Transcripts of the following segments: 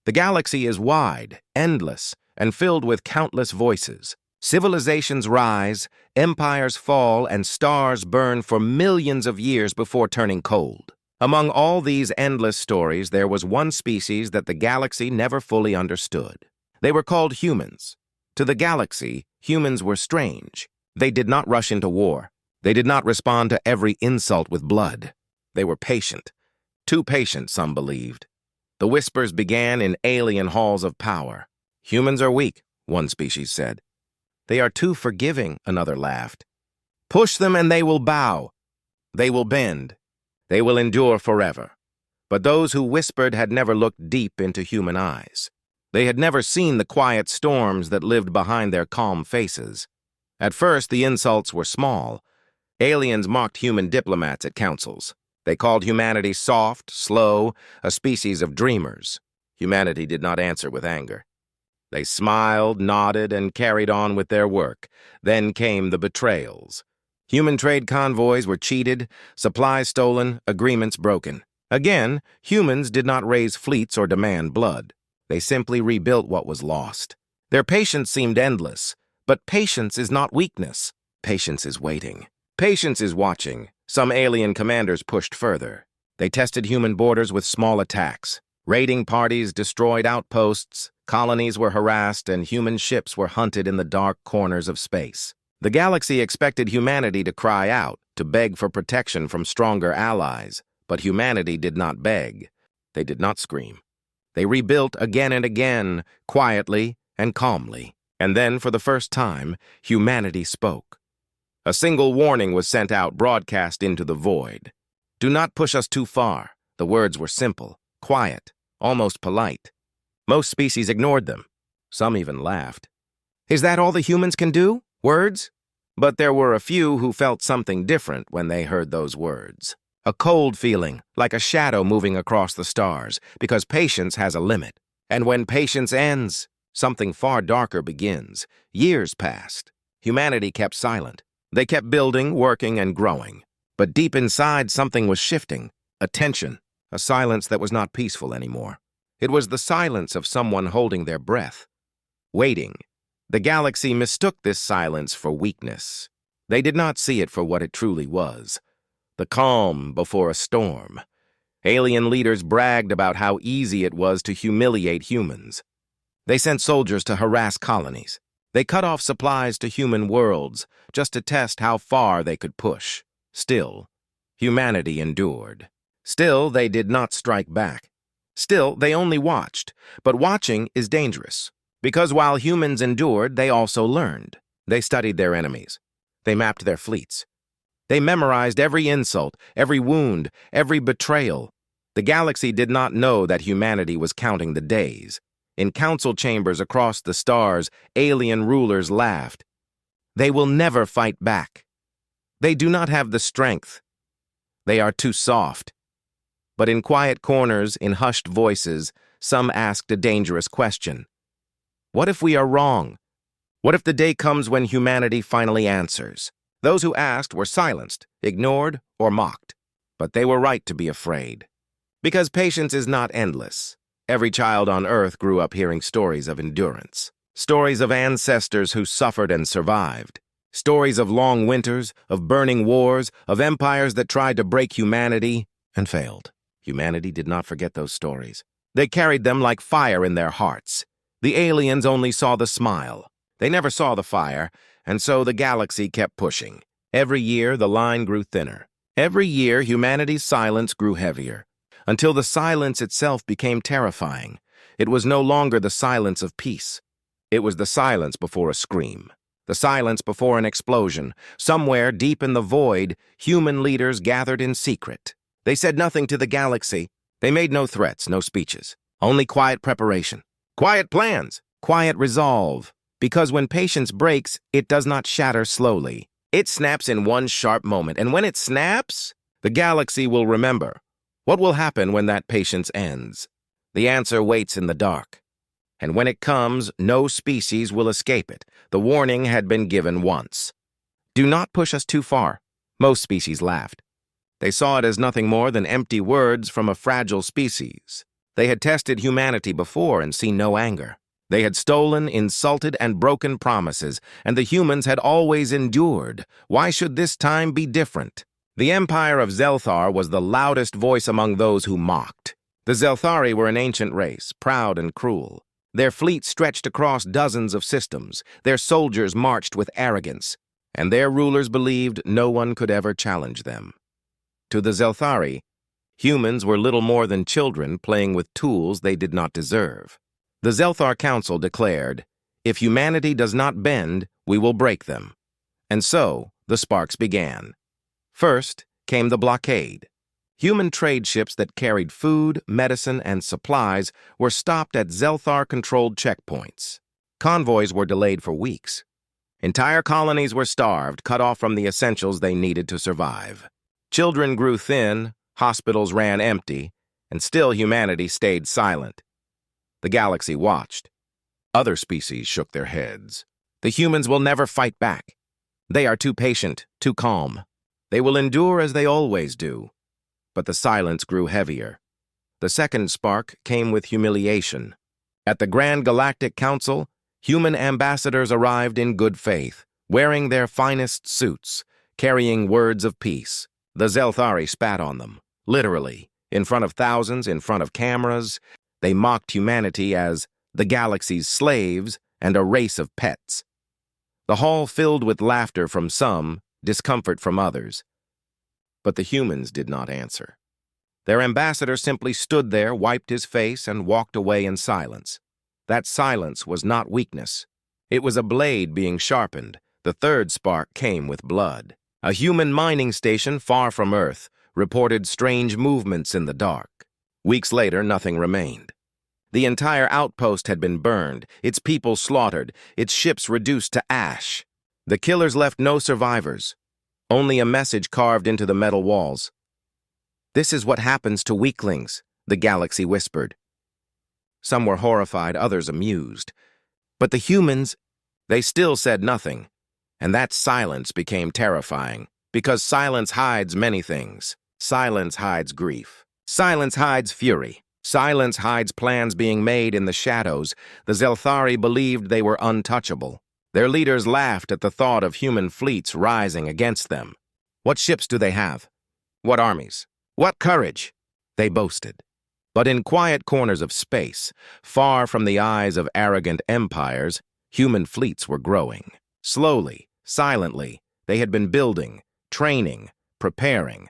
The galaxy is wide, endless, and filled with countless voices. Civilizations rise, empires fall, and stars burn for millions of years before turning cold. Among all these endless stories, there was one species that the galaxy never fully understood. They were called humans. To the galaxy, humans were strange. They did not rush into war. They did not respond to every insult with blood. They were patient. Too patient, some believed. The whispers began in alien halls of power. Humans are weak, one species said. They are too forgiving, another laughed. Push them and they will bow. They will bend. They will endure forever. But those who whispered had never looked deep into human eyes. They had never seen the quiet storms that lived behind their calm faces. At first, the insults were small. Aliens mocked human diplomats at councils. They called humanity soft, slow, a species of dreamers. Humanity did not answer with anger. They smiled, nodded, and carried on with their work. Then came the betrayals. Human trade convoys were cheated, supplies stolen, agreements broken. Again, humans did not raise fleets or demand blood. They simply rebuilt what was lost. Their patience seemed endless, but patience is not weakness. Patience is waiting. Patience is watching. Some alien commanders pushed further. They tested human borders with small attacks. Raiding parties destroyed outposts, colonies were harassed, and human ships were hunted in the dark corners of space. The galaxy expected humanity to cry out, to beg for protection from stronger allies, but humanity did not beg. They did not scream. They rebuilt again and again, quietly and calmly. And then, for the first time, humanity spoke. A single warning was sent out, broadcast into the void. Do not push us too far. The words were simple, quiet, almost polite. Most species ignored them. Some even laughed. Is that all the humans can do? Words? But there were a few who felt something different when they heard those words. A cold feeling, like a shadow moving across the stars, because patience has a limit. And when patience ends, something far darker begins. Years passed. Humanity kept silent. They kept building, working, and growing. But deep inside, something was shifting. A tension, a silence that was not peaceful anymore. It was the silence of someone holding their breath, waiting. The galaxy mistook this silence for weakness. They did not see it for what it truly was. The calm before a storm. Alien leaders bragged about how easy it was to humiliate humans. They sent soldiers to harass colonies. They cut off supplies to human worlds just to test how far they could push. Still, humanity endured. Still, they did not strike back. Still, they only watched. But watching is dangerous, because while humans endured, they also learned. They studied their enemies. They mapped their fleets. They memorized every insult, every wound, every betrayal. The galaxy did not know that humanity was counting the days. In council chambers across the stars, alien rulers laughed. They will never fight back. They do not have the strength. They are too soft. But in quiet corners, in hushed voices, some asked a dangerous question. What if we are wrong? What if the day comes when humanity finally answers? Those who asked were silenced, ignored, or mocked. But they were right to be afraid. Because patience is not endless. Every child on Earth grew up hearing stories of endurance. Stories of ancestors who suffered and survived. Stories of long winters, of burning wars, of empires that tried to break humanity and failed. Humanity did not forget those stories. They carried them like fire in their hearts. The aliens only saw the smile. They never saw the fire, and so the galaxy kept pushing. Every year, the line grew thinner. Every year, humanity's silence grew heavier, until the silence itself became terrifying. It was no longer the silence of peace. It was the silence before a scream, the silence before an explosion. Somewhere deep in the void, human leaders gathered in secret. They said nothing to the galaxy. They made no threats, no speeches, only quiet preparation, quiet plans, quiet resolve. Because when patience breaks, it does not shatter slowly. It snaps in one sharp moment, and when it snaps, the galaxy will remember. What will happen when that patience ends? The answer waits in the dark. And when it comes, no species will escape it. The warning had been given once. Do not push us too far. Most species laughed. They saw it as nothing more than empty words from a fragile species. They had tested humanity before and seen no anger. They had stolen, insulted, and broken promises, and the humans had always endured. Why should this time be different? The Empire of Zelthar was the loudest voice among those who mocked. The Zelthari were an ancient race, proud and cruel. Their fleet stretched across dozens of systems. Their soldiers marched with arrogance, and their rulers believed no one could ever challenge them. To the Zelthari, humans were little more than children playing with tools they did not deserve. The Zelthar Council declared, "If humanity does not bend, we will break them." And so, the sparks began. First came the blockade. Human trade ships that carried food, medicine, and supplies were stopped at Zelthar-controlled checkpoints. Convoys were delayed for weeks. Entire colonies were starved, cut off from the essentials they needed to survive. Children grew thin, hospitals ran empty, and still humanity stayed silent. The galaxy watched. Other species shook their heads. The humans will never fight back. They are too patient, too calm. They will endure as they always do. But the silence grew heavier. The second spark came with humiliation. At the Grand Galactic Council, human ambassadors arrived in good faith, wearing their finest suits, carrying words of peace. The Zelthari spat on them, literally, in front of thousands, in front of cameras. They mocked humanity as the galaxy's slaves and a race of pets. The hall filled with laughter from some, discomfort from others. But the humans did not answer. Their ambassador simply stood there, wiped his face, and walked away in silence. That silence was not weakness. It was a blade being sharpened. The third spark came with blood. A human mining station far from Earth reported strange movements in the dark. Weeks later, nothing remained. The entire outpost had been burned, its people slaughtered, its ships reduced to ash. The killers left no survivors. Only a message carved into the metal walls. "This is what happens to weaklings," the galaxy whispered. Some were horrified, others amused. But the humans, they still said nothing. And that silence became terrifying, because silence hides many things. Silence hides grief. Silence hides fury. Silence hides plans being made in the shadows. The Zelthari believed they were untouchable. Their leaders laughed at the thought of human fleets rising against them. What ships do they have? What armies? What courage? They boasted. But in quiet corners of space, far from the eyes of arrogant empires, human fleets were growing. Slowly, silently, they had been building, training, preparing.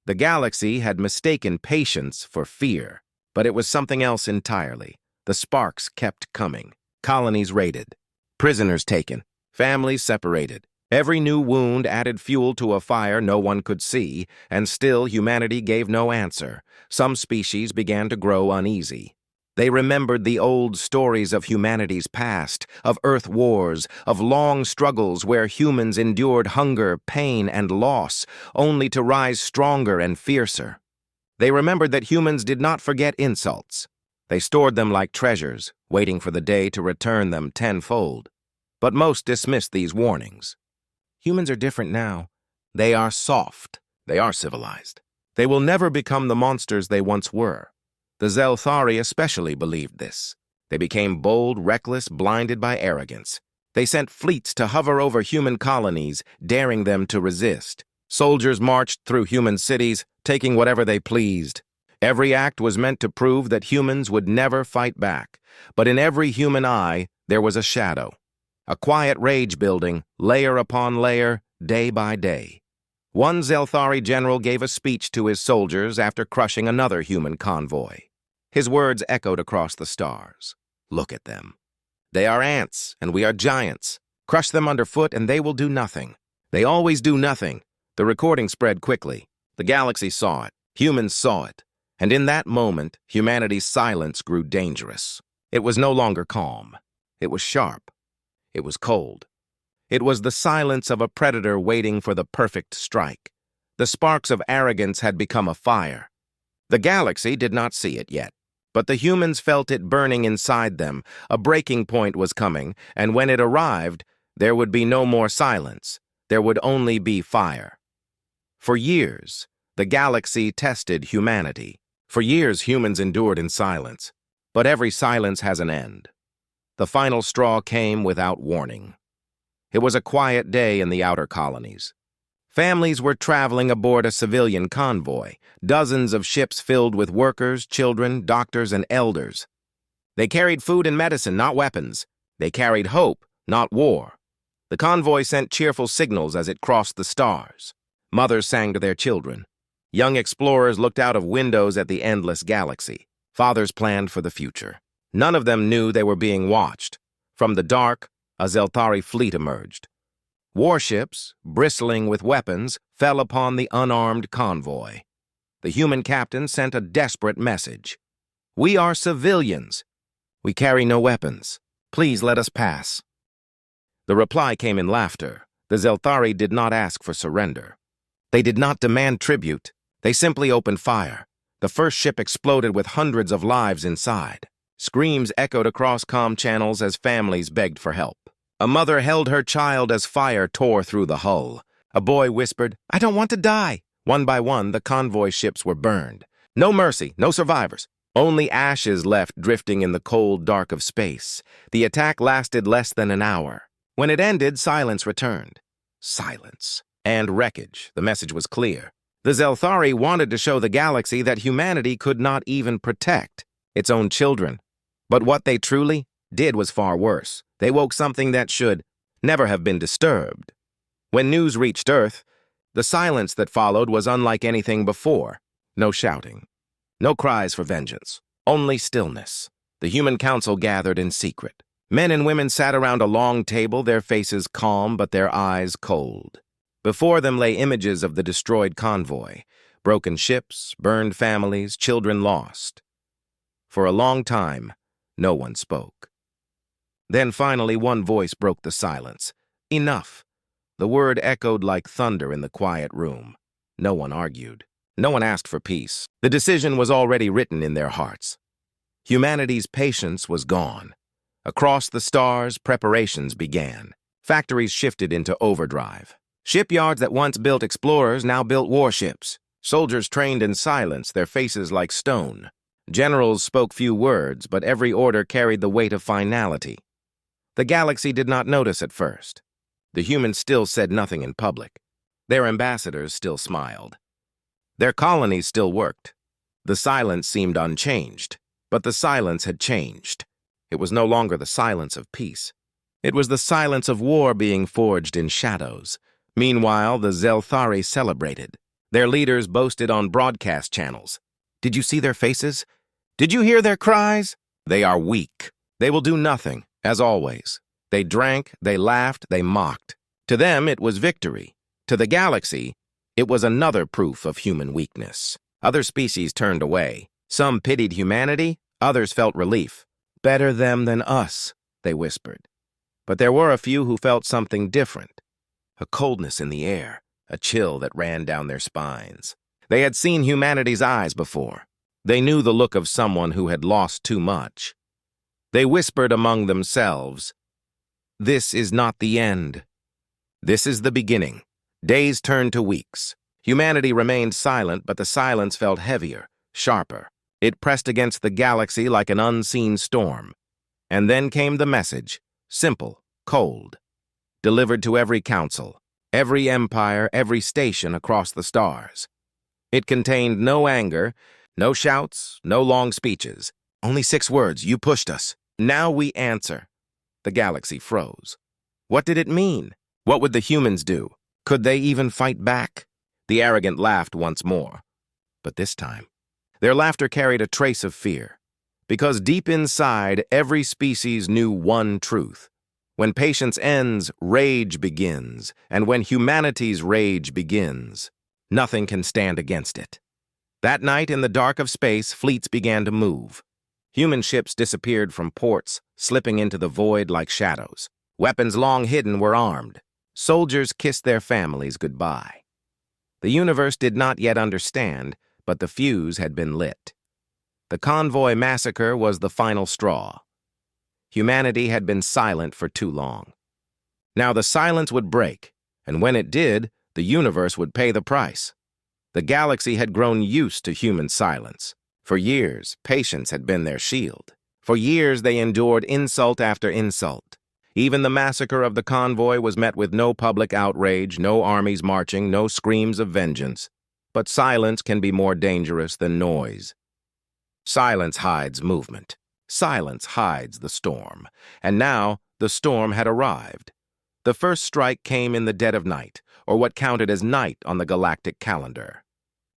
The galaxy had mistaken patience for fear, but it was something else entirely. The sparks kept coming. Colonies raided. Prisoners taken, families separated. Every new wound added fuel to a fire no one could see, and still humanity gave no answer. Some species began to grow uneasy. They remembered the old stories of humanity's past, of Earth wars, of long struggles where humans endured hunger, pain, and loss, only to rise stronger and fiercer. They remembered that humans did not forget insults. They stored them like treasures, waiting for the day to return them tenfold. But most dismissed these warnings. Humans are different now. They are soft. They are civilized. They will never become the monsters they once were. The Zelthari especially believed this. They became bold, reckless, blinded by arrogance. They sent fleets to hover over human colonies, daring them to resist. Soldiers marched through human cities, taking whatever they pleased. Every act was meant to prove that humans would never fight back. But in every human eye, there was a shadow. A quiet rage building, layer upon layer, day by day. One Zelthari general gave a speech to his soldiers after crushing another human convoy. His words echoed across the stars. "Look at them. They are ants, and we are giants. Crush them underfoot, and they will do nothing. They always do nothing." The recording spread quickly. The galaxy saw it. Humans saw it. And in that moment, humanity's silence grew dangerous. It was no longer calm. It was sharp. It was cold. It was the silence of a predator waiting for the perfect strike. The sparks of arrogance had become a fire. The galaxy did not see it yet, but the humans felt it burning inside them. A breaking point was coming, and when it arrived, there would be no more silence. There would only be fire. For years, the galaxy tested humanity. For years, humans endured in silence, but every silence has an end. The final straw came without warning. It was a quiet day in the outer colonies. Families were traveling aboard a civilian convoy, dozens of ships filled with workers, children, doctors, and elders. They carried food and medicine, not weapons. They carried hope, not war. The convoy sent cheerful signals as it crossed the stars. Mothers sang to their children. Young explorers looked out of windows at the endless galaxy. Fathers planned for the future. None of them knew they were being watched. From the dark, a Xelthari fleet emerged. Warships, bristling with weapons, fell upon the unarmed convoy. The human captain sent a desperate message. "We are civilians. We carry no weapons. Please let us pass." The reply came in laughter. The Xelthari did not ask for surrender. They did not demand tribute. They simply opened fire. The first ship exploded with hundreds of lives inside. Screams echoed across comm channels as families begged for help. A mother held her child as fire tore through the hull. A boy whispered, "I don't want to die." One by one, the convoy ships were burned. No mercy, no survivors. Only ashes left drifting in the cold dark of space. The attack lasted less than an hour. When it ended, silence returned. Silence. And wreckage. The message was clear. The Xelthari wanted to show the galaxy that humanity could not even protect its own children. But what they truly did was far worse. They woke something that should never have been disturbed. When news reached Earth, the silence that followed was unlike anything before. No shouting. No cries for vengeance. Only stillness. The human council gathered in secret. Men and women sat around a long table, their faces calm but their eyes cold. Before them lay images of the destroyed convoy, broken ships, burned families, children lost. For a long time, no one spoke. Then finally one voice broke the silence. Enough. The word echoed like thunder in the quiet room. No one argued. No one asked for peace. The decision was already written in their hearts. Humanity's patience was gone. Across the stars, preparations began. Factories shifted into overdrive. Shipyards that once built explorers now built warships. Soldiers trained in silence, their faces like stone. Generals spoke few words, but every order carried the weight of finality. The galaxy did not notice at first. The humans still said nothing in public. Their ambassadors still smiled. Their colonies still worked. The silence seemed unchanged, but the silence had changed. It was no longer the silence of peace. It was the silence of war being forged in shadows. Meanwhile, the Xelthari celebrated. Their leaders boasted on broadcast channels. Did you see their faces? Did you hear their cries? They are weak. They will do nothing, as always. They drank, they laughed, they mocked. To them, it was victory. To the galaxy, it was another proof of human weakness. Other species turned away. Some pitied humanity, others felt relief. "Better them than us," they whispered. But there were a few who felt something different. A coldness in the air, a chill that ran down their spines. They had seen humanity's eyes before. They knew the look of someone who had lost too much. They whispered among themselves, "This is not the end. This is the beginning." Days turned to weeks. Humanity remained silent, but the silence felt heavier, sharper. It pressed against the galaxy like an unseen storm. And then came the message, simple, cold, delivered to every council, every empire, every station across the stars. It contained no anger, no shouts, no long speeches. Only 6 words, "You pushed us. Now we answer." The galaxy froze. What did it mean? What would the humans do? Could they even fight back? The arrogant laughed once more. But this time, their laughter carried a trace of fear. Because deep inside, every species knew one truth. When patience ends, rage begins. And when humanity's rage begins, nothing can stand against it. That night, in the dark of space, fleets began to move. Human ships disappeared from ports, slipping into the void like shadows. Weapons long hidden were armed. Soldiers kissed their families goodbye. The universe did not yet understand, but the fuse had been lit. The convoy massacre was the final straw. Humanity had been silent for too long. Now the silence would break, and when it did, the universe would pay the price. The galaxy had grown used to human silence. For years, patience had been their shield. For years, they endured insult after insult. Even the massacre of the convoy was met with no public outrage, no armies marching, no screams of vengeance. But silence can be more dangerous than noise. Silence hides movement. Silence hides the storm. And now, the storm had arrived. The first strike came in the dead of night, or what counted as night on the galactic calendar.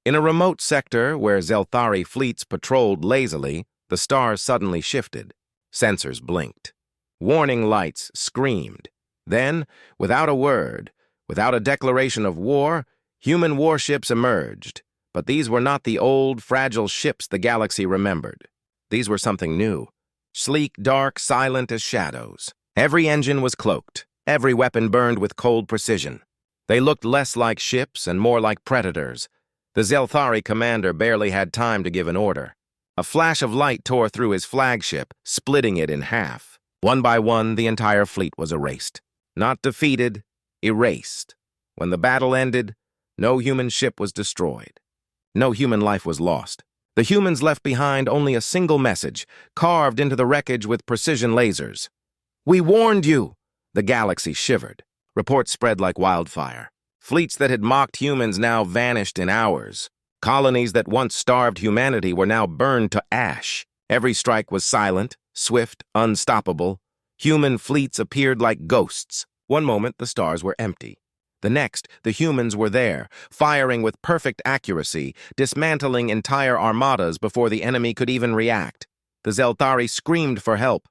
In a remote sector where Xelthari fleets patrolled lazily, the stars suddenly shifted. Sensors blinked. Warning lights screamed. Then, without a word, without a declaration of war, human warships emerged. But these were not the old, fragile ships the galaxy remembered. These were something new. Sleek, dark, silent as shadows. Every engine was cloaked. Every weapon burned with cold precision. They looked less like ships and more like predators. The Xelthari commander barely had time to give an order. A flash of light tore through his flagship, splitting it in half. One by one, the entire fleet was erased. Not defeated, erased. When the battle ended, no human ship was destroyed. No human life was lost. The humans left behind only a single message, carved into the wreckage with precision lasers. "We warned you!" The galaxy shivered. Reports spread like wildfire. Fleets that had mocked humans now vanished in hours. Colonies that once starved humanity were now burned to ash. Every strike was silent, swift, unstoppable. Human fleets appeared like ghosts. One moment, the stars were empty. The next, the humans were there, firing with perfect accuracy, dismantling entire armadas before the enemy could even react. The Xelthari screamed for help.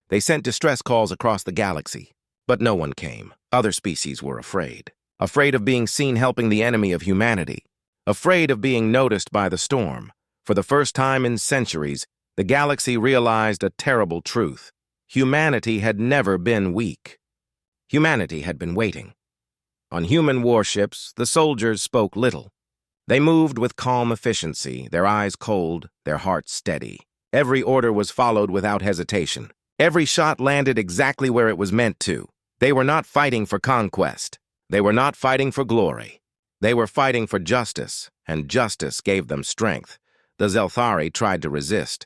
They sent distress calls across the galaxy. But no one came. Other species were afraid. Afraid of being seen helping the enemy of humanity. Afraid of being noticed by the storm. For the first time in centuries, the galaxy realized a terrible truth. Humanity had never been weak. Humanity had been waiting. On human warships, the soldiers spoke little. They moved with calm efficiency, their eyes cold, their hearts steady. Every order was followed without hesitation. Every shot landed exactly where it was meant to. They were not fighting for conquest. They were not fighting for glory. They were fighting for justice, and justice gave them strength. The Xelthari tried to resist.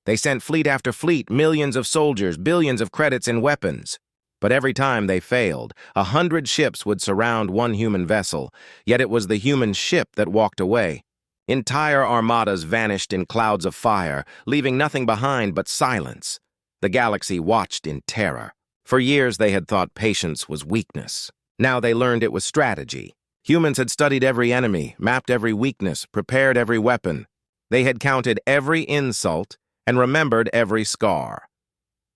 They sent fleet after fleet, millions of soldiers, billions of credits in weapons. But every time they failed, 100 ships would surround one human vessel, yet it was the human ship that walked away. Entire armadas vanished in clouds of fire, leaving nothing behind but silence. The galaxy watched in terror. For years they had thought patience was weakness. Now they learned it was strategy. Humans had studied every enemy, mapped every weakness, prepared every weapon. They had counted every insult and remembered every scar.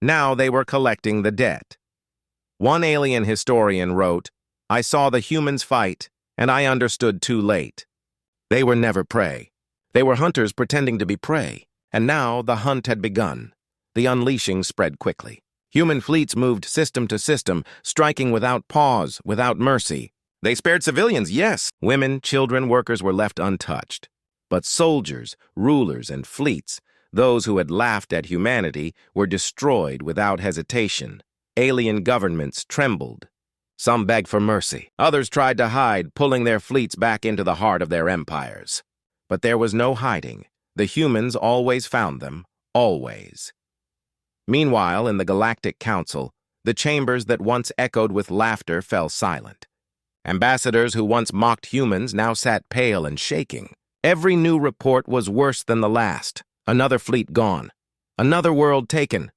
Now they were collecting the debt. One alien historian wrote, "I saw the humans fight, and I understood too late." They were never prey. They were hunters pretending to be prey, and now the hunt had begun. The unleashing spread quickly. Human fleets moved system to system, striking without pause, without mercy. They spared civilians, yes. Women, children, workers were left untouched. But soldiers, rulers, and fleets, those who had laughed at humanity, were destroyed without hesitation. Alien governments trembled. Some begged for mercy. Others tried to hide, pulling their fleets back into the heart of their empires. But there was no hiding. The humans always found them, always. Meanwhile, in the Galactic Council, the chambers that once echoed with laughter fell silent. Ambassadors who once mocked humans now sat pale and shaking. Every new report was worse than the last. Another fleet gone. Another world taken.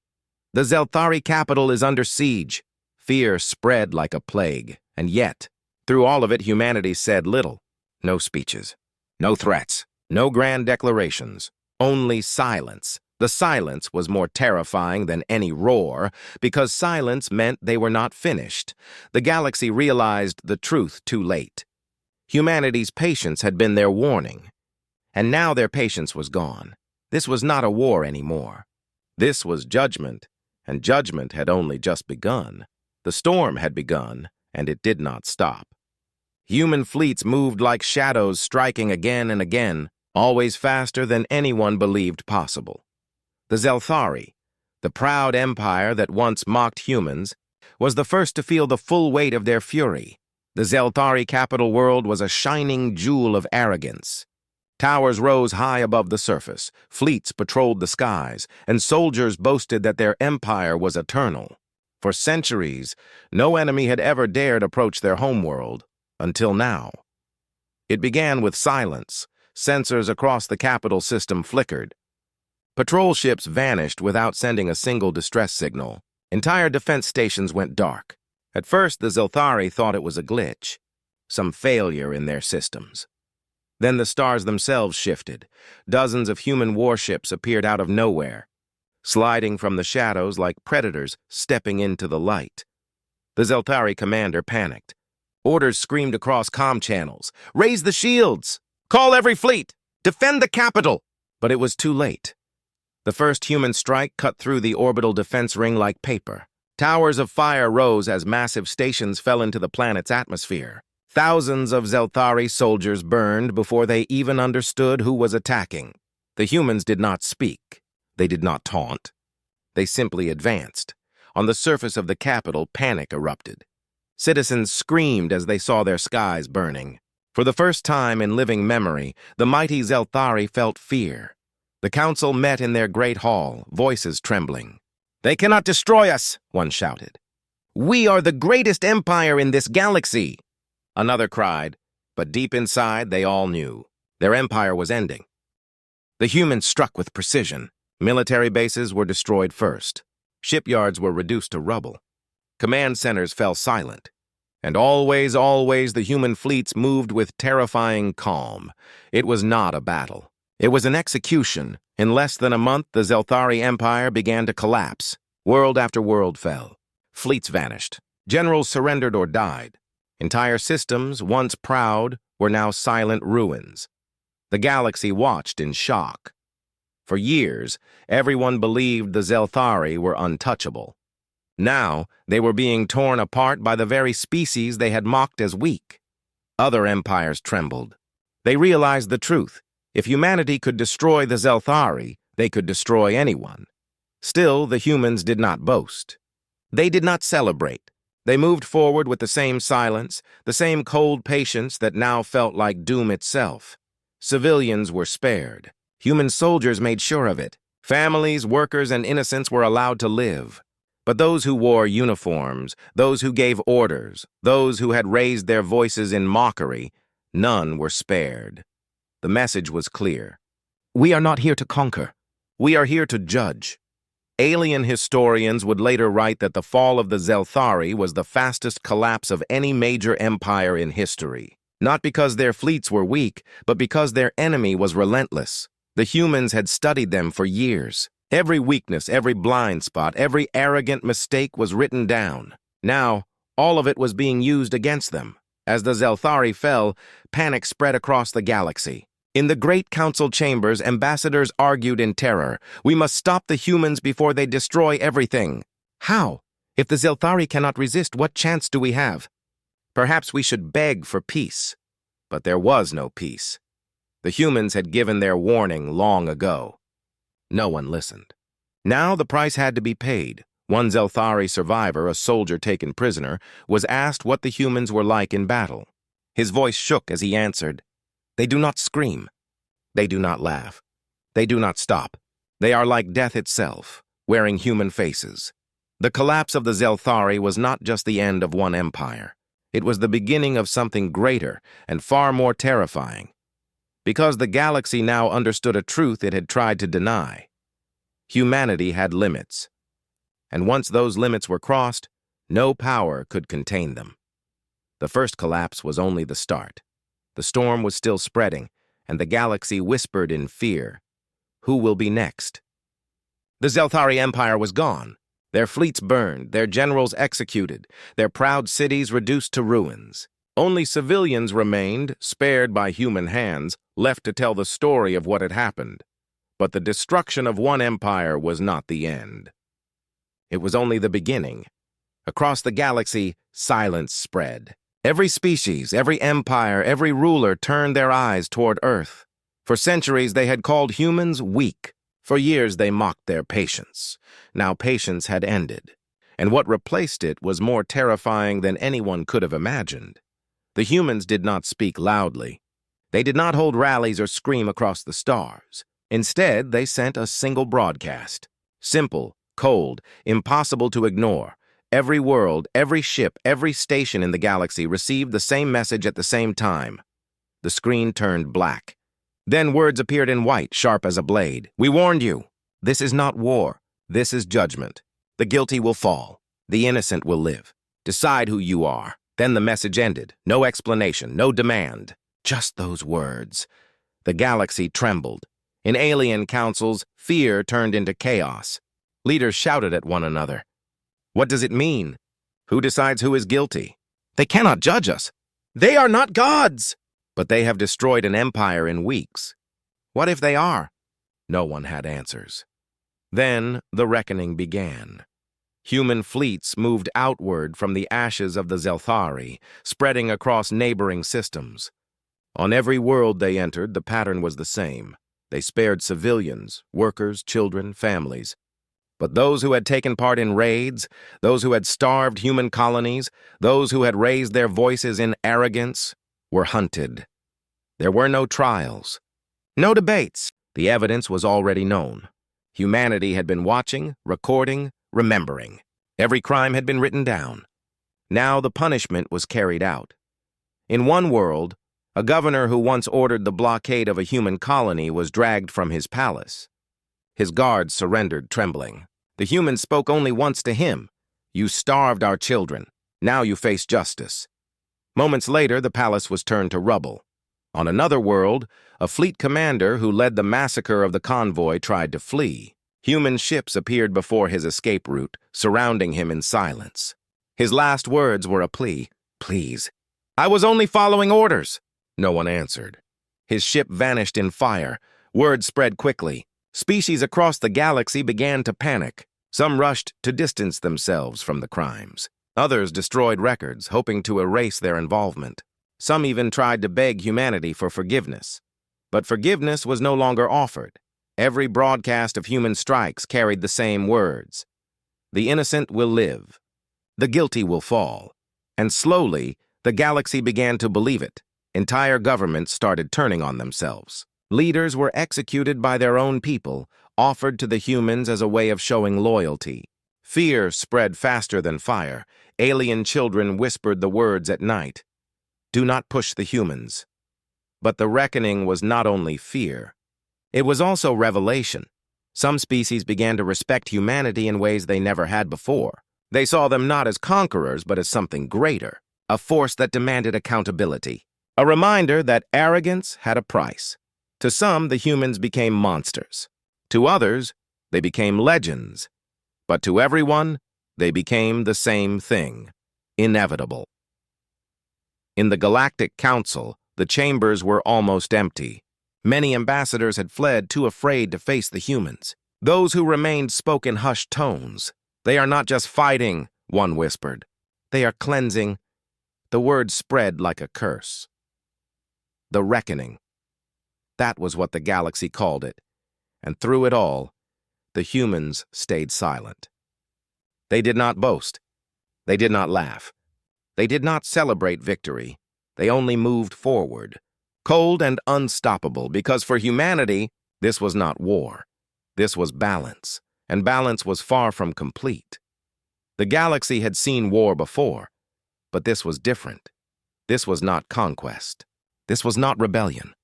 The Xelthari capital is under siege. Fear spread like a plague. And yet, through all of it, humanity said little. No speeches. No threats. No grand declarations. Only silence. The silence was more terrifying than any roar, because silence meant they were not finished. The galaxy realized the truth too late. Humanity's patience had been their warning. And now their patience was gone. This was not a war anymore. This was judgment, and judgment had only just begun. The storm had begun, and it did not stop. Human fleets moved like shadows, striking again and again, always faster than anyone believed possible. The Xelthari, the proud empire that once mocked humans, was the first to feel the full weight of their fury. The Xelthari capital world was a shining jewel of arrogance. Towers rose high above the surface, fleets patrolled the skies, and soldiers boasted that their empire was eternal. For centuries, no enemy had ever dared approach their homeworld, until now. It began with silence. Sensors across the capital system flickered. Patrol ships vanished without sending a single distress signal. Entire defense stations went dark. At first, the Zelthari thought it was a glitch, some failure in their systems. Then the stars themselves shifted. Dozens of human warships appeared out of nowhere, sliding from the shadows like predators stepping into the light. The Zelthari commander panicked. Orders screamed across comm channels. "Raise the shields! Call every fleet! Defend the capital!" But it was too late. The first human strike cut through the orbital defense ring like paper. Towers of fire rose as massive stations fell into the planet's atmosphere. Thousands of Zelthari soldiers burned before they even understood who was attacking. The humans did not speak. They did not taunt. They simply advanced. On the surface of the capital, panic erupted. Citizens screamed as they saw their skies burning. For the first time in living memory, the mighty Zelthari felt fear. The council met in their great hall, voices trembling. "They cannot destroy us," one shouted. "We are the greatest empire in this galaxy," another cried, but deep inside they all knew. Their empire was ending. The humans struck with precision. Military bases were destroyed first. Shipyards were reduced to rubble. Command centers fell silent. And always the human fleets moved with terrifying calm. It was not a battle. It was an execution. In less than a month, the Zelthari Empire began to collapse. World after world fell. Fleets vanished. Generals surrendered or died. Entire systems, once proud, were now silent ruins. The galaxy watched in shock. For years, everyone believed the Zelthari were untouchable. Now, they were being torn apart by the very species they had mocked as weak. Other empires trembled. They realized the truth. If humanity could destroy the Zelthari, they could destroy anyone. Still, the humans did not boast. They did not celebrate. They moved forward with the same silence, the same cold patience that now felt like doom itself. Civilians were spared. Human soldiers made sure of it. Families, workers, and innocents were allowed to live. But those who wore uniforms, those who gave orders, those who had raised their voices in mockery, none were spared. The message was clear. We are not here to conquer. We are here to judge. Alien historians would later write that the fall of the Zelthari was the fastest collapse of any major empire in history. Not because their fleets were weak, but because their enemy was relentless. The humans had studied them for years. Every weakness, every blind spot, every arrogant mistake was written down. Now, all of it was being used against them. As the Zelthari fell, panic spread across the galaxy. In the great council chambers, ambassadors argued in terror. We must stop the humans before they destroy everything. How? If the Zelthari cannot resist, what chance do we have? Perhaps we should beg for peace. But there was no peace. The humans had given their warning long ago. No one listened. Now the price had to be paid. One Zelthari survivor, a soldier taken prisoner, was asked what the humans were like in battle. His voice shook as he answered, "They do not scream. They do not laugh. They do not stop. They are like death itself, wearing human faces." The collapse of the Zelthari was not just the end of one empire. It was the beginning of something greater and far more terrifying. Because the galaxy now understood a truth it had tried to deny. Humanity had limits. And once those limits were crossed, no power could contain them. The first collapse was only the start. The storm was still spreading, and the galaxy whispered in fear. Who will be next? The Zelthari Empire was gone. Their fleets burned, their generals executed, their proud cities reduced to ruins. Only civilians remained, spared by human hands, left to tell the story of what had happened. But the destruction of one empire was not the end. It was only the beginning. Across the galaxy, silence spread. Every species, every empire, every ruler turned their eyes toward Earth. For centuries, they had called humans weak. For years, they mocked their patience. Now patience had ended. And what replaced it was more terrifying than anyone could have imagined. The humans did not speak loudly. They did not hold rallies or scream across the stars. Instead, they sent a single broadcast. Simple, cold, impossible to ignore. Every world, every ship, every station in the galaxy received the same message at the same time. The screen turned black. Then words appeared in white, sharp as a blade. "We warned you. This is not war. This is judgment. The guilty will fall. The innocent will live. Decide who you are." Then the message ended. No explanation, no demand. Just those words. The galaxy trembled. In alien councils, fear turned into chaos. Leaders shouted at one another. What does it mean? Who decides who is guilty? They cannot judge us. They are not gods! But they have destroyed an empire in weeks. What if they are? No one had answers. Then the reckoning began. Human fleets moved outward from the ashes of the Zelthari, spreading across neighboring systems. On every world they entered, the pattern was the same. They spared civilians, workers, children, families. But those who had taken part in raids, those who had starved human colonies, those who had raised their voices in arrogance, were hunted. There were no trials, no debates. The evidence was already known. Humanity had been watching, recording, remembering. Every crime had been written down. Now the punishment was carried out. In one world, a governor who once ordered the blockade of a human colony was dragged from his palace. His guards surrendered, trembling. The humans spoke only once to him. "You starved our children. Now you face justice." Moments later, the palace was turned to rubble. On another world, a fleet commander who led the massacre of the convoy tried to flee. Human ships appeared before his escape route, surrounding him in silence. His last words were a plea. "Please. I was only following orders." No one answered. His ship vanished in fire. Word spread quickly. Species across the galaxy began to panic. Some rushed to distance themselves from the crimes. Others destroyed records, hoping to erase their involvement. Some even tried to beg humanity for forgiveness. But forgiveness was no longer offered. Every broadcast of human strikes carried the same words. The innocent will live. The guilty will fall. And slowly, the galaxy began to believe it. Entire governments started turning on themselves. Leaders were executed by their own people, offered to the humans as a way of showing loyalty. Fear spread faster than fire. Alien children whispered the words at night. "Do not push the humans." But the reckoning was not only fear. It was also revelation. Some species began to respect humanity in ways they never had before. They saw them not as conquerors, but as something greater, a force that demanded accountability. A reminder that arrogance had a price. To some, the humans became monsters. To others, they became legends. But to everyone, they became the same thing, inevitable. In the Galactic Council, the chambers were almost empty. Many ambassadors had fled, too afraid to face the humans. Those who remained spoke in hushed tones. "They are not just fighting," one whispered. "They are cleansing." The word spread like a curse. The reckoning. That was what the galaxy called it. And through it all, the humans stayed silent. They did not boast. They did not laugh. They did not celebrate victory. They only moved forward, cold and unstoppable, because for humanity, this was not war. This was balance, and balance was far from complete. The galaxy had seen war before, but this was different. This was not conquest. This was not rebellion.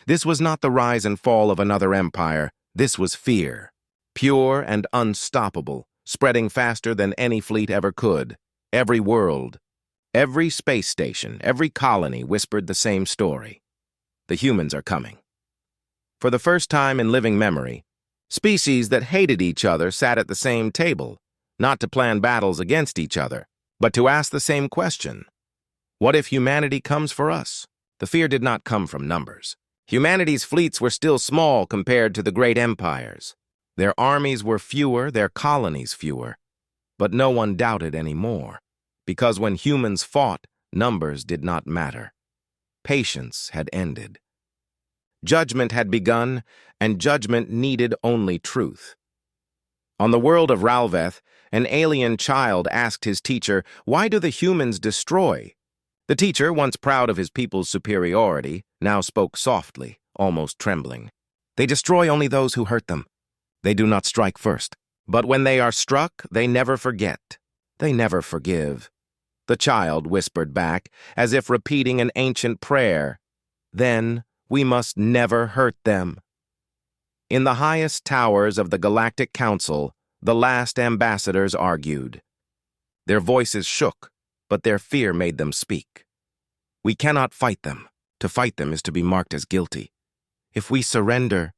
This was not the rise and fall of another empire. This was fear, pure and unstoppable, spreading faster than any fleet ever could. Every world, every space station, every colony whispered the same story. The humans are coming. For the first time in living memory, species that hated each other sat at the same table, not to plan battles against each other, but to ask the same question. What if humanity comes for us? The fear did not come from numbers. Humanity's fleets were still small compared to the great empires. Their armies were fewer, their colonies fewer. But no one doubted anymore, because when humans fought, numbers did not matter. Patience had ended. Judgment had begun, and judgment needed only truth. On the world of Ralveth, an alien child asked his teacher, "Why do the humans destroy?" The teacher, once proud of his people's superiority, now spoke softly, almost trembling. They destroy only those who hurt them. They do not strike first. But when they are struck, they never forget. They never forgive. The child whispered back, as if repeating an ancient prayer. Then we must never hurt them. In the highest towers of the Galactic Council, the last ambassadors argued. Their voices shook, but their fear made them speak. We cannot fight them. To fight them is to be marked as guilty. If we surrender,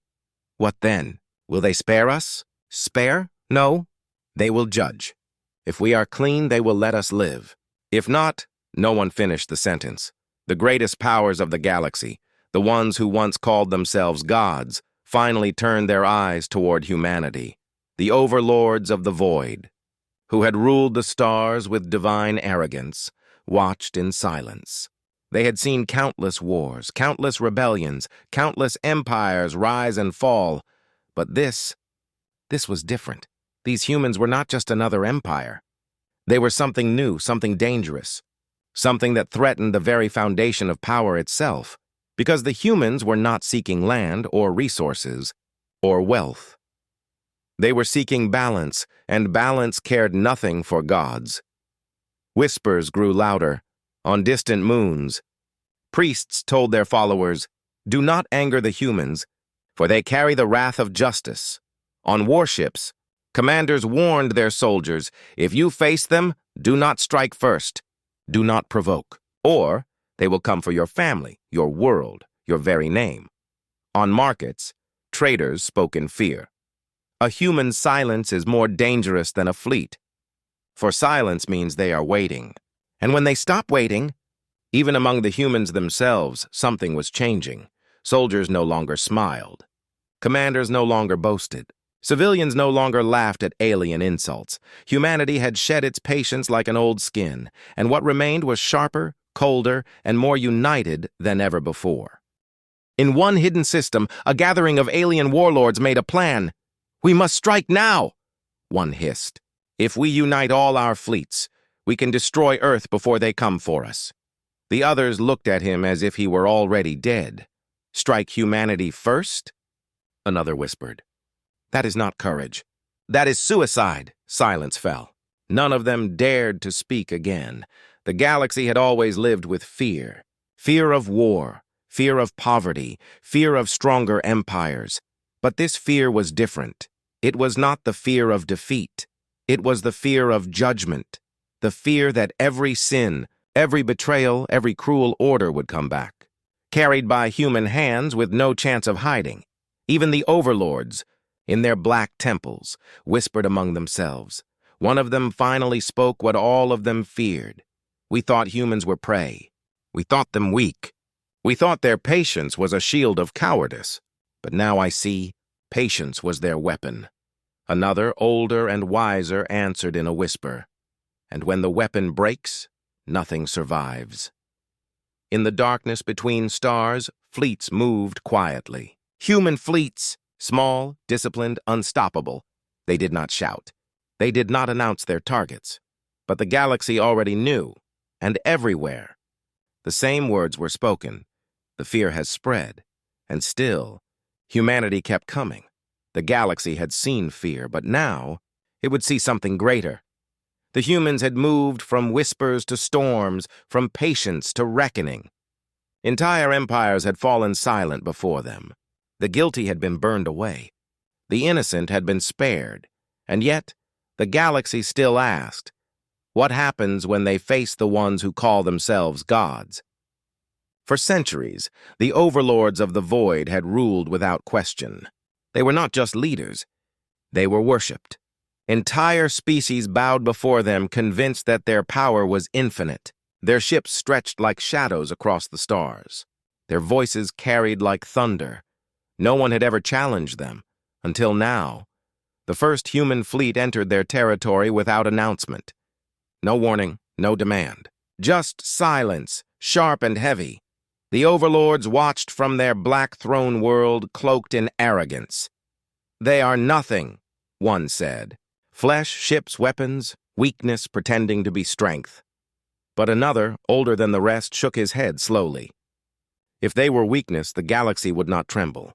what then? Will they spare us? Spare? No. They will judge. If we are clean, they will let us live. If not, no one finished the sentence. The greatest powers of the galaxy, the ones who once called themselves gods, finally turned their eyes toward humanity, the overlords of the void, who had ruled the stars with divine arrogance, watched in silence. They had seen countless wars, countless rebellions, countless empires rise and fall, but this was different. These humans were not just another empire. They were something new, something dangerous, something that threatened the very foundation of power itself, because the humans were not seeking land or resources or wealth. They were seeking balance, and balance cared nothing for gods. Whispers grew louder. On distant moons, priests told their followers, "Do not anger the humans, for they carry the wrath of justice." On warships, commanders warned their soldiers, "If you face them, do not strike first. Do not provoke, or they will come for your family, your world, your very name." On markets, traders spoke in fear. A human silence is more dangerous than a fleet, for silence means they are waiting. And when they stop waiting, even among the humans themselves, something was changing. Soldiers no longer smiled. Commanders no longer boasted. Civilians no longer laughed at alien insults. Humanity had shed its patience like an old skin, and what remained was sharper, colder, and more united than ever before. In one hidden system, a gathering of alien warlords made a plan. "We must strike now," one hissed. "If we unite all our fleets, we can destroy Earth before they come for us." The others looked at him as if he were already dead. "Strike humanity first?" Another whispered. "That is not courage. That is suicide." Silence fell. None of them dared to speak again. The galaxy had always lived with fear. Fear of war, fear of poverty, fear of stronger empires. But this fear was different. It was not the fear of defeat. It was the fear of judgment. The fear that every sin, every betrayal, every cruel order would come back, carried by human hands with no chance of hiding. Even the overlords, in their black temples, whispered among themselves. One of them finally spoke what all of them feared. "We thought humans were prey. We thought them weak. We thought their patience was a shield of cowardice. But now I see, patience was their weapon." Another, older and wiser, answered in a whisper. "And when the weapon breaks, nothing survives." In the darkness between stars, fleets moved quietly. Human fleets, small, disciplined, unstoppable. They did not shout. They did not announce their targets. But the galaxy already knew, and everywhere. The same words were spoken. The fear has spread, and still, humanity kept coming. The galaxy had seen fear, but now it would see something greater. The humans had moved from whispers to storms, from patience to reckoning. Entire empires had fallen silent before them. The guilty had been burned away. The innocent had been spared. And yet, the galaxy still asked, what happens when they face the ones who call themselves gods? For centuries, the overlords of the void had ruled without question. They were not just leaders. They were worshipped. Entire species bowed before them, convinced that their power was infinite. Their ships stretched like shadows across the stars. Their voices carried like thunder. No one had ever challenged them, until now. The first human fleet entered their territory without announcement. No warning, no demand. Just silence, sharp and heavy. The overlords watched from their black throne world, cloaked in arrogance. "They are nothing," one said. "Flesh, ships, weapons, weakness pretending to be strength." But another, older than the rest, shook his head slowly. If they were weakness, the galaxy would not tremble.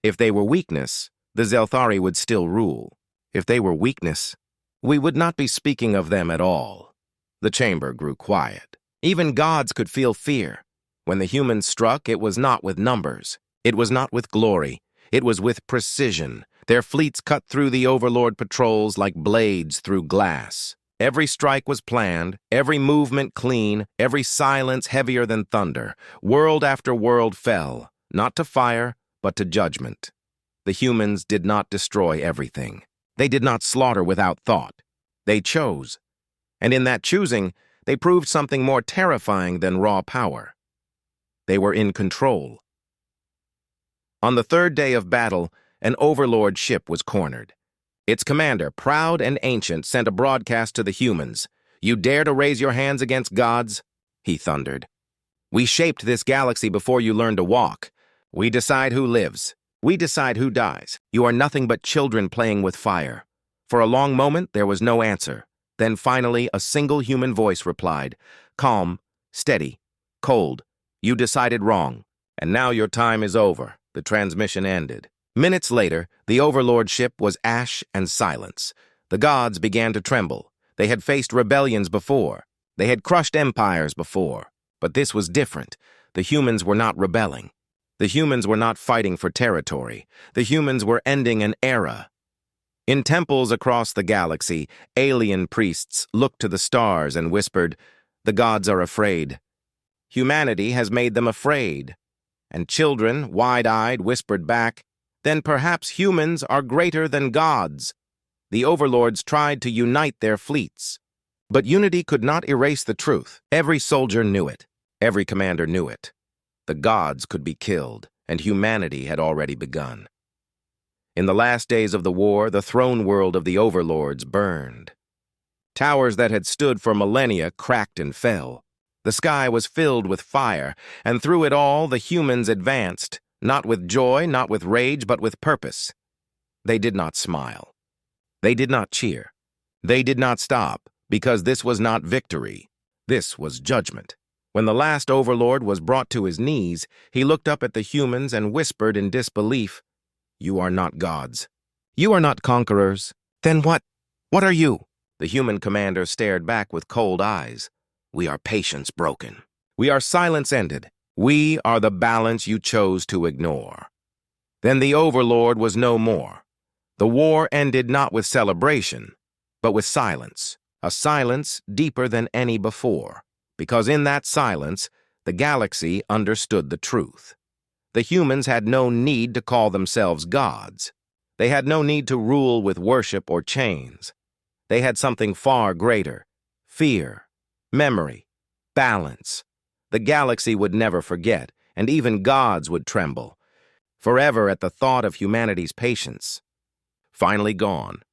If they were weakness, the Zelthari would still rule. If they were weakness, we would not be speaking of them at all. The chamber grew quiet. Even gods could feel fear. When the humans struck, it was not with numbers. It was not with glory. It was with precision. Their fleets cut through the Overlord patrols like blades through glass. Every strike was planned, every movement clean, every silence heavier than thunder. World after world fell, not to fire, but to judgment. The humans did not destroy everything. They did not slaughter without thought. They chose. And in that choosing, they proved something more terrifying than raw power. They were in control. On the third day of battle, an Overlord ship was cornered. Its commander, proud and ancient, sent a broadcast to the humans. "You dare to raise your hands against gods?" he thundered. "We shaped this galaxy before you learned to walk. We decide who lives. We decide who dies. You are nothing but children playing with fire." For a long moment, there was no answer. Then finally, a single human voice replied, calm, steady, cold. "You decided wrong, and now your time is over." The transmission ended. Minutes later, the Overlord ship was ash and silence. The gods began to tremble. They had faced rebellions before. They had crushed empires before. But this was different. The humans were not rebelling. The humans were not fighting for territory. The humans were ending an era. In temples across the galaxy, alien priests looked to the stars and whispered, "The gods are afraid. Humanity has made them afraid." And children, wide-eyed, whispered back, "Then perhaps humans are greater than gods." The overlords tried to unite their fleets. But unity could not erase the truth. Every soldier knew it. Every commander knew it. The gods could be killed, and humanity had already begun. In the last days of the war, the throne world of the overlords burned. Towers that had stood for millennia cracked and fell. The sky was filled with fire, and through it all the humans advanced, not with joy, not with rage, but with purpose. They did not smile. They did not cheer. They did not stop, because this was not victory. This was judgment. When the last overlord was brought to his knees, he looked up at the humans and whispered in disbelief, "You are not gods. You are not conquerors. Then what? What are you?" The human commander stared back with cold eyes. "We are patience broken. We are silence ended. We are the balance you chose to ignore." Then the overlord was no more. The war ended not with celebration, but with silence, a silence deeper than any before, because in that silence, the galaxy understood the truth. The humans had no need to call themselves gods. They had no need to rule with worship or chains. They had something far greater: fear, memory, balance. The galaxy would never forget, and even gods would tremble, forever at the thought of humanity's patience. Finally gone,